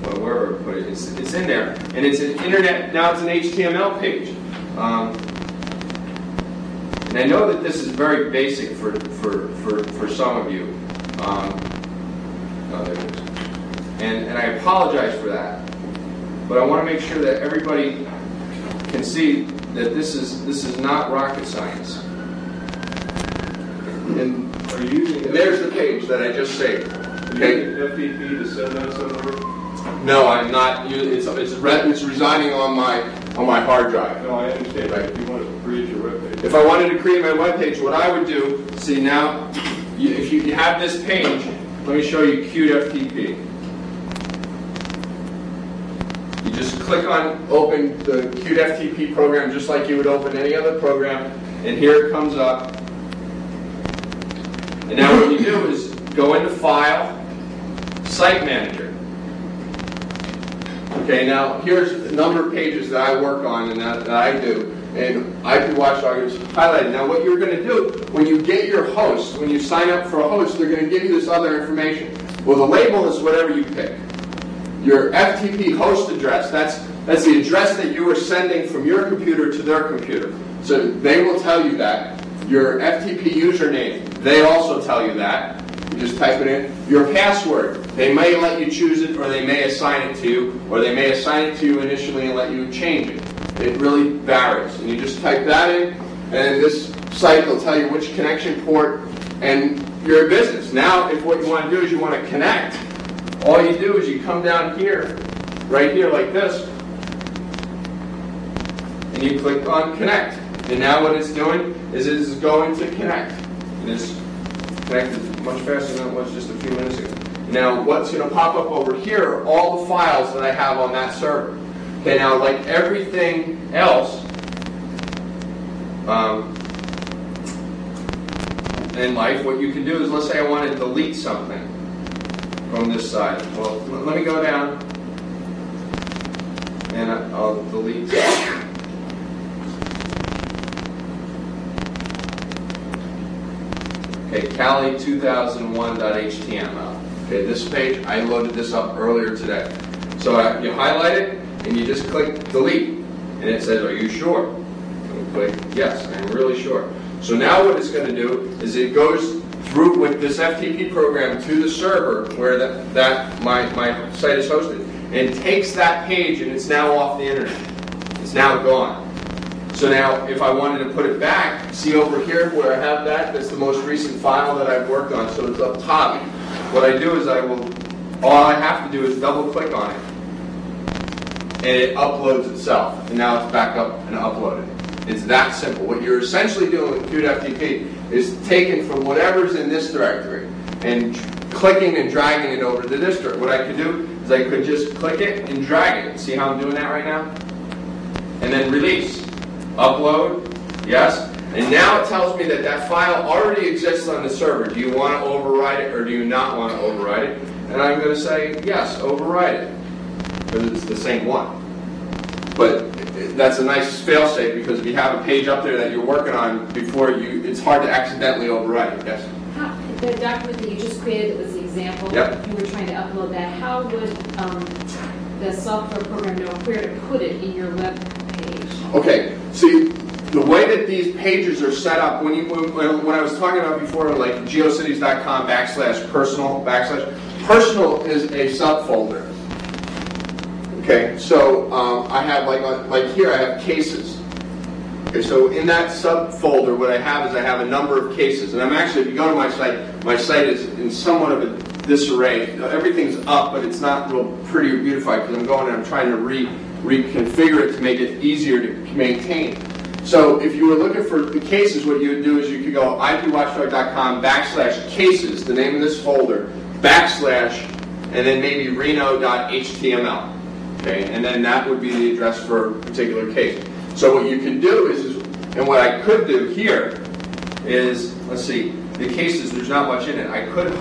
Well, wherever I put it, it's in there, and it's an internet. Now it's an HTML page. And I know that this is very basic for some of you. Oh, there it is. And I apologize for that, but I want to make sure that everybody can see that this is not rocket science. And Are you using there's the page that I just saved. Okay. FTP to send that somewhere? No, I'm not. It's residing on my hard drive. No, I understand. Right. If you want to create your webpage. If I wanted to create my webpage, what I would do, see now, if you have this page, let me show you Qt FTP. You just click on open the Qt FTP program just like you would open any other program, and here it comes up. And now what you do is go into File, Site Manager. Okay, now here's a number of pages that I work on and that I do. And IP Watchdog is highlighted. Now what you're going to do, when you get your host, when you sign up for a host, they're going to give you this other information. Well, the label is whatever you pick. Your FTP host address, that's the address that you are sending from your computer to their computer. So they will tell you that. Your FTP username, they also tell you that. You just type it in. Your password, they may let you choose it, or they may assign it to you, or they may assign it to you initially and let you change it. It really varies. And you just type that in, and this site will tell you which connection port, and you're in business. Now, if what you want to do is you want to connect, all you do is you come down here, right here like this, and you click on Connect. And now what it's doing is it's going to connect. And it's connected much faster than it was just a few minutes ago. Now what's going to pop up over here are all the files that I have on that server. Okay, now like everything else in life, what you can do is, let's say I want to delete something from this side. Well, let me go down and I'll delete that. Okay, CALI 2001.html. Okay, this page, I loaded this up earlier today. So you highlight it, and you just click delete. And it says, are you sure? And we click, yes, I'm really sure. So now what it's going to do is it goes through with this FTP program to the server where my site is hosted, and takes that page, and it's now off the internet. It's now gone. So now, if I wanted to put it back, see over here where I have that's the most recent file that I've worked on, so it's up top. What I do is all I have to do is double click on it, and it uploads itself. And now it's back up and uploaded. It's that simple. What you're essentially doing with QFTP is taking from whatever's in this directory and clicking and dragging it over to this directory. What I could do is I could just click it and drag it. See how I'm doing that right now? And then release. Upload, yes, and now it tells me that that file already exists on the server. Do you want to override it or do you not want to override it? And I'm going to say, yes, override it, because it's the same one. But that's a nice fail-safe, because if you have a page up there that you're working on before it's hard to accidentally override it, yes? The document that you just created, that was the example, yep. You were trying to upload that, how would the software program know where to put it in your web page? Okay, see, the way that these pages are set up, when I was talking about before, like geocities.com /personal personal is a subfolder. Okay, so I have like here I have cases. Okay, so in that subfolder, what I have is I have a number of cases, and I'm actually, if you go to my site is in somewhat of a disarray. Everything's up, but it's not real pretty or beautified, because I'm going and I'm trying to reconfigure it to make it easier to maintain. So if you were looking for the cases, what you would do is you could go ipwatchdog.com /cases, the name of this folder, / and then maybe reno.html. Okay, and then that would be the address for a particular case. So what you can do is, and what I could do here is, let's see, the cases, there's not much in it. I could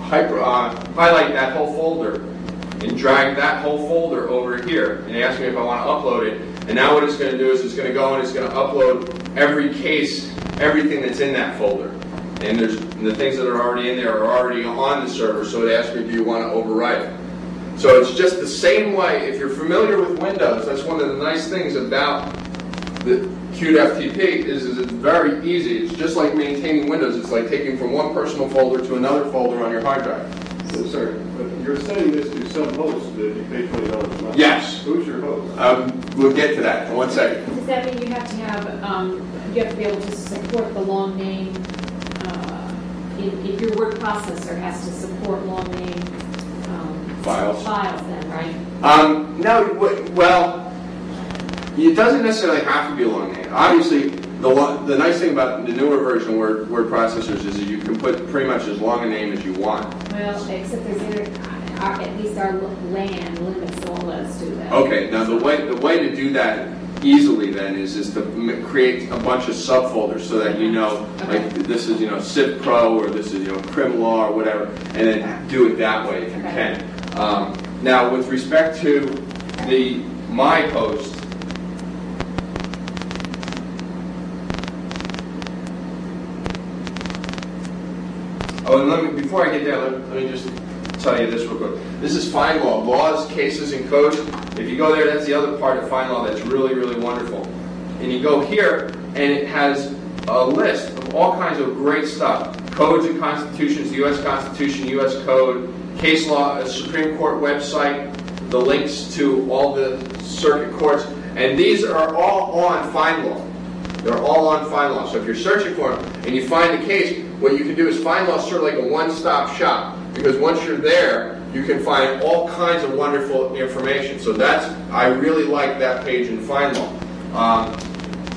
highlight that whole folder and drag that whole folder over here, and ask me if I want to upload it. And now what it's going to do is it's going to go and it's going to upload every case, everything that's in that folder. And the things that are already in there are already on the server, so it asks me, do you want to override it? So it's just the same way. If you're familiar with Windows, that's one of the nice things about the QFTP is it's very easy. It's just like maintaining Windows. It's like taking from one personal folder to another folder on your hard drive. So, sorry, but you're sending this to some host that you pay $20 a month. Yes. Who's your host? We'll get to that in 1 second. Does that mean you have to be able to support the long name? If your word processor has to support long name Files then, right? No, well, it doesn't necessarily have to be a long name. Obviously, the nice thing about the newer version word processors is that you can put pretty much as long a name as you want. Well, except there's at least our LAN limits all us do that. Okay, now the way to do that easily then is to create a bunch of subfolders so that you know, like this is Civ Pro or this is Crim Law or whatever, and then do it that way if you can. Now, with respect to the My Post, and before I get there, let me just tell you this real quick. This is Find Law, Laws, Cases, and Code. If you go there, that's the other part of Find Law that's really, really wonderful. And you go here, and it has a list of all kinds of great stuff. Codes and constitutions, the U.S. Constitution, U.S. Code, case law, a Supreme Court website, the links to all the circuit courts. And these are all on Find Law. They're all on Find Law. So if you're searching for them and you find a case, what you can do is Find Law is sort of like a one-stop shop. Because once you're there, you can find all kinds of wonderful information. So I really like that page in Find Law.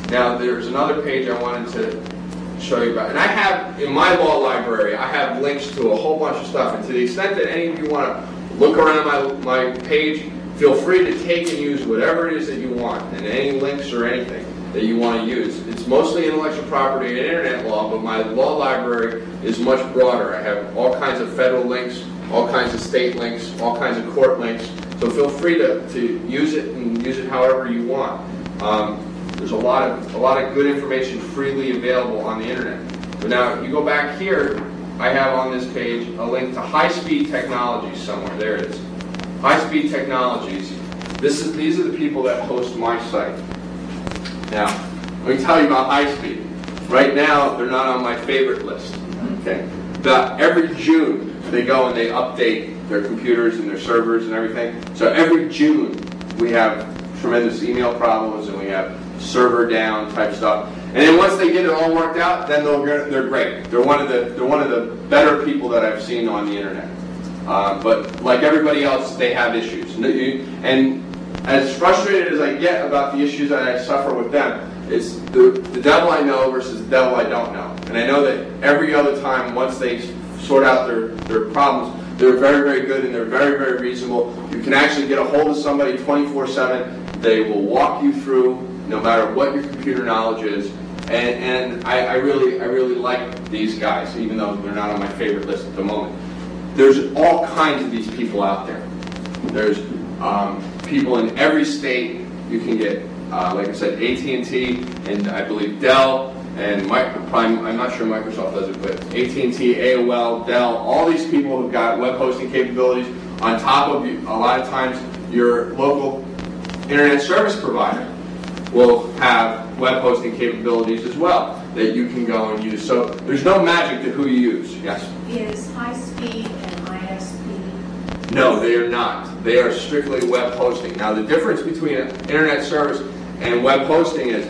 Now there's another page I wanted to show you about. And I have, in my law library, I have links to a whole bunch of stuff. And to the extent that any of you want to look around my page, feel free to take and use whatever it is that you want. And any links or anything that you want to use. It's mostly intellectual property and internet law, but my law library is much broader. I have all kinds of federal links, all kinds of state links, all kinds of court links. So feel free to use it and use it however you want. There's a lot of good information freely available on the internet. But now, if you go back here, I have on this page a link to high-speed technologies somewhere. There it is. High-speed technologies. These are the people that host my site. Now, let me tell you about high speed. Right now, they're not on my favorite list. Okay, but every June they go and they update their computers and their servers and everything. So every June we have tremendous email problems and we have server down type stuff. And then once they get it all worked out, then they're great. They're one of the better people that I've seen on the internet. But like everybody else, they have issues. And as frustrated as I get about the issues that I suffer with them, it's the devil I know versus the devil I don't know. And I know that every other time, once they sort out their problems, they're very, very good and they're very, very reasonable. You can actually get a hold of somebody 24/7. They will walk you through no matter what your computer knowledge is. And I really like these guys, even though they're not on my favorite list at the moment. There's all kinds of these people out there. There's people in every state. You can get, like I said, AT&T and I believe Dell and I'm not sure Microsoft does it, but AT&T, AOL, Dell, all these people who've got web hosting capabilities on top of a lot of times your local internet service provider will have web hosting capabilities as well that you can go and use. So there's no magic to who you use. Yes? Is high speed and ISP? No, they are not. They are strictly web hosting. Now the difference between an internet service and web hosting is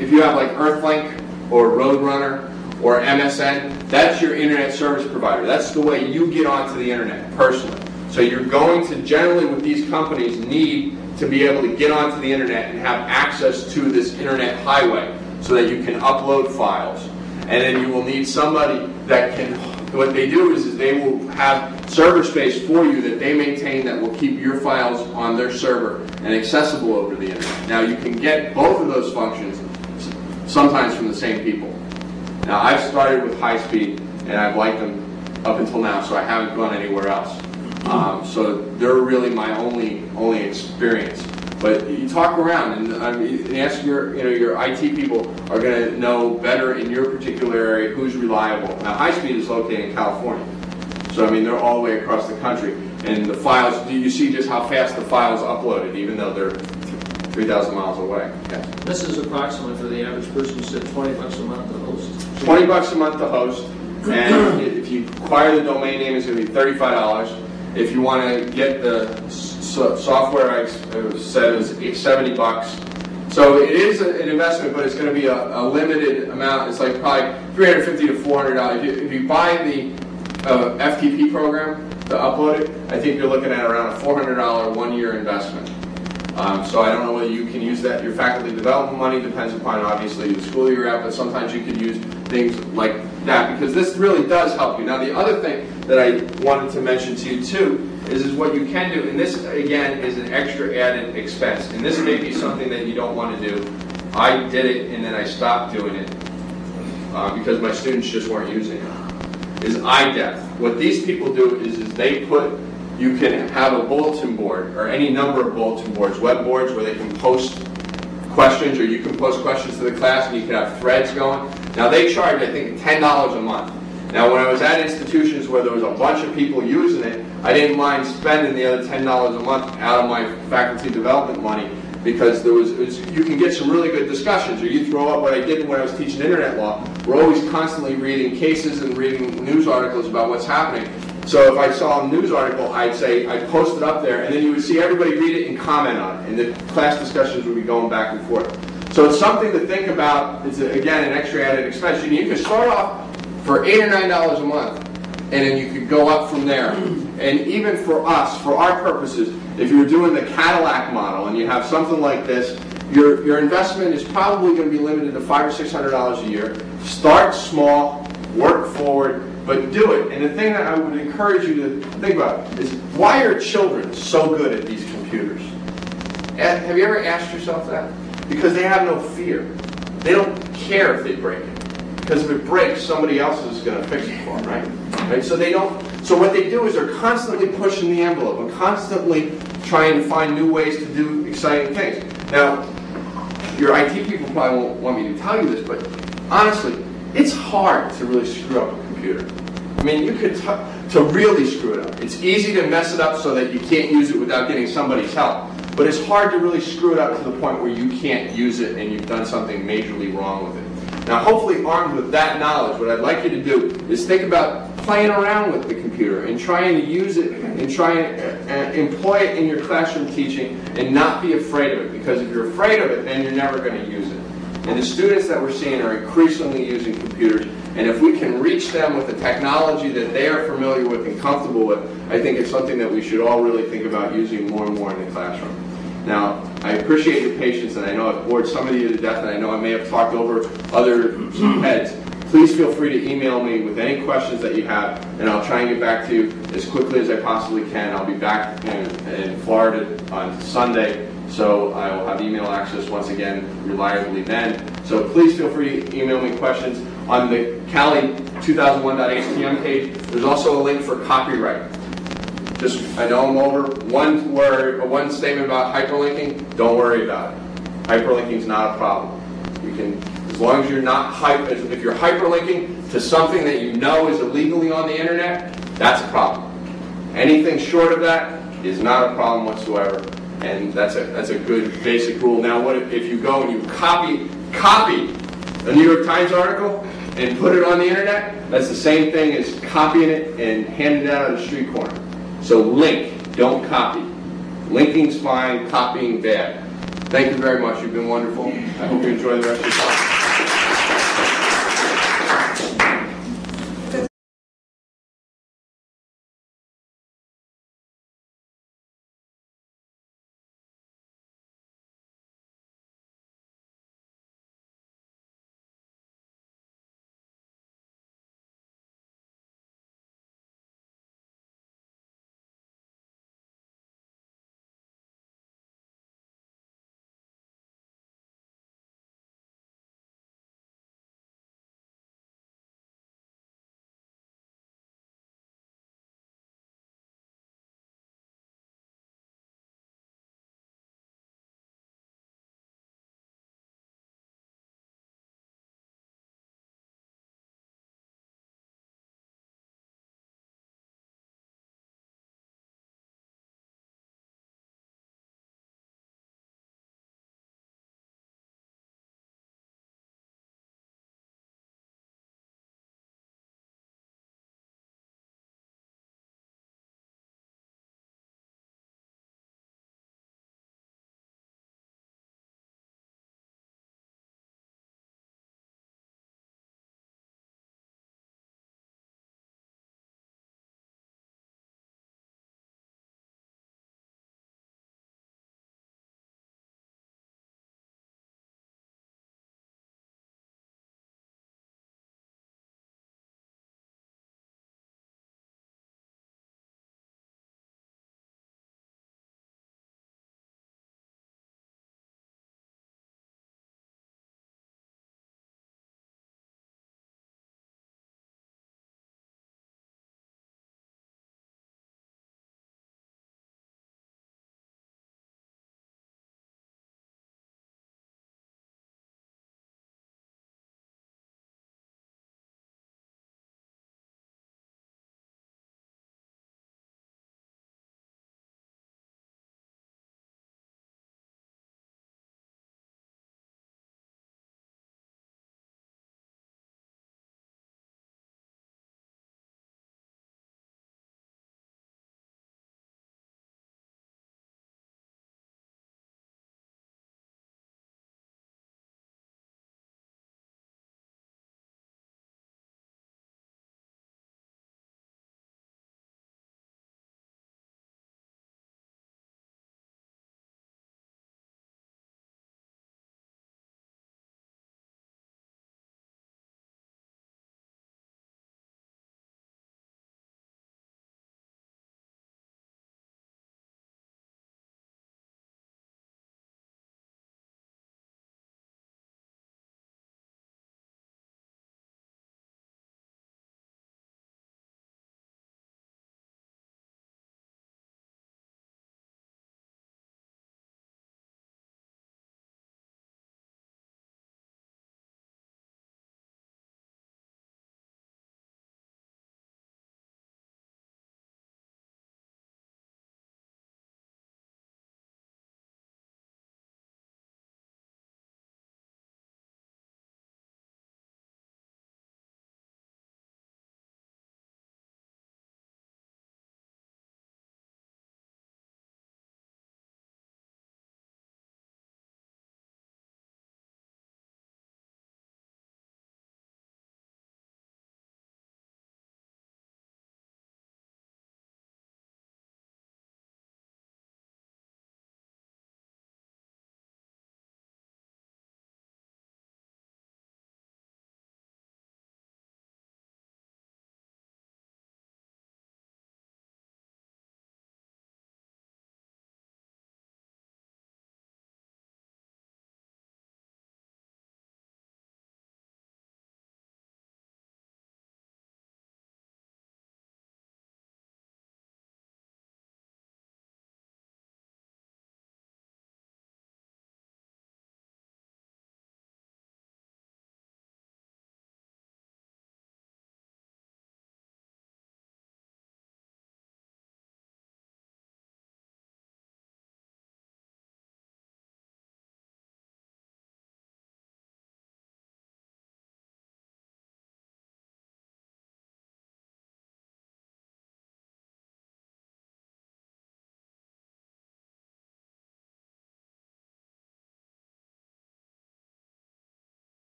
if you have like Earthlink or Roadrunner or MSN, that's your internet service provider. That's the way you get onto the internet personally. So you're going to generally with these companies need to be able to get onto the internet and have access to this internet highway so that you can upload files. And then you will need somebody that can, what they do is they will have server space for you that they maintain that will keep your files on their server and accessible over the internet. Now you can get both of those functions sometimes from the same people. Now I've started with high speed and I've liked them up until now, so I haven't gone anywhere else. So they're really my only experience. But you talk around and ask your IT people are going to know better in your particular area who's reliable. Now high speed is located in California, so I mean they're all the way across the country. And the files, do you see just how fast the files uploaded, even though they're 3,000 miles away? Yes. This is approximately for the average person. You said $20 a month to host. $20 a month to host, and if you acquire the domain name, it's going to be $35. If you want to get the software, I said is $70. So it is an investment, but it's going to be a limited amount. It's like probably $350 to $400. If you buy the FTP program to upload it, I think you're looking at around a $400 one-year investment. So I don't know whether you can use that. Your faculty development money depends upon obviously the school you're at, but sometimes you could use things like that because this really does help you. Now the other thing that I wanted to mention to you too is what you can do, and this again is an extra added expense, and this may be something that you don't want to do. I did it and then I stopped doing it because my students just weren't using it. Is iDepth. What these people do is they put, you can have a bulletin board or any number of bulletin boards, web boards where they can post questions or you can post questions to the class and you can have threads going. Now they charge, I think, $10 a month. Now when I was at institutions where there was a bunch of people using it, I didn't mind spending the other $10 a month out of my faculty development money because you can get some really good discussions. Or you throw up what I did when I was teaching internet law. We're always constantly reading cases and reading news articles about what's happening. So if I saw a news article, I'd post it up there, and then you would see everybody read it and comment on it, and the class discussions would be going back and forth. So it's something to think about. It's, again, an extra added expense. You can start off for $8 or $9 a month, and then you could go up from there. And even for us, for our purposes, if you're doing the Cadillac model and you have something like this, your investment is probably going to be limited to $500 or $600 a year. Start small, work forward, but do it. And the thing that I would encourage you to think about is, why are children so good at these computers? Have you ever asked yourself that? Because they have no fear. They don't care if they break it. Because if it breaks, somebody else is going to fix it for them, right? So they don't. So what they do is they're constantly pushing the envelope and constantly trying to find new ways to do exciting things. Now, your IT people probably won't want me to tell you this, but honestly, it's hard to really screw up a computer. I mean, you could to really screw it up. It's easy to mess it up so that you can't use it without getting somebody's help. But it's hard to really screw it up to the point where you can't use it and you've done something majorly wrong with it. Now, hopefully armed with that knowledge, what I'd like you to do is think about playing around with the computer and trying to use it and trying to employ it in your classroom teaching and not be afraid of it. Because if you're afraid of it, then you're never going to use it. And the students that we're seeing are increasingly using computers. And if we can reach them with the technology that they are familiar with and comfortable with, I think it's something that we should all really think about using more and more in the classroom. Now, I appreciate your patience, and I know I've bored some of you to death, and I know I may have talked over other heads. Please feel free to email me with any questions that you have, and I'll try and get back to you as quickly as I possibly can. I'll be back in Florida on Sunday, so I will have email access once again reliably then. So please feel free to email me questions. On the CALI 2001.htm page, there's also a link for copyright. Just, I know I'm over. One word, one statement about hyperlinking, don't worry about it. Hyperlinking is not a problem. You can, as long as you're not if you're hyperlinking to something that you know is illegally on the internet, that's a problem. Anything short of that is not a problem whatsoever, and that's a good basic rule. Now, what if you go and you copy a New York Times article and put it on the internet? That's the same thing as copying it and handing it out on the street corner. So link, don't copy. Linking's fine, copying bad. Thank you very much. You've been wonderful. I hope you enjoy the rest of your time.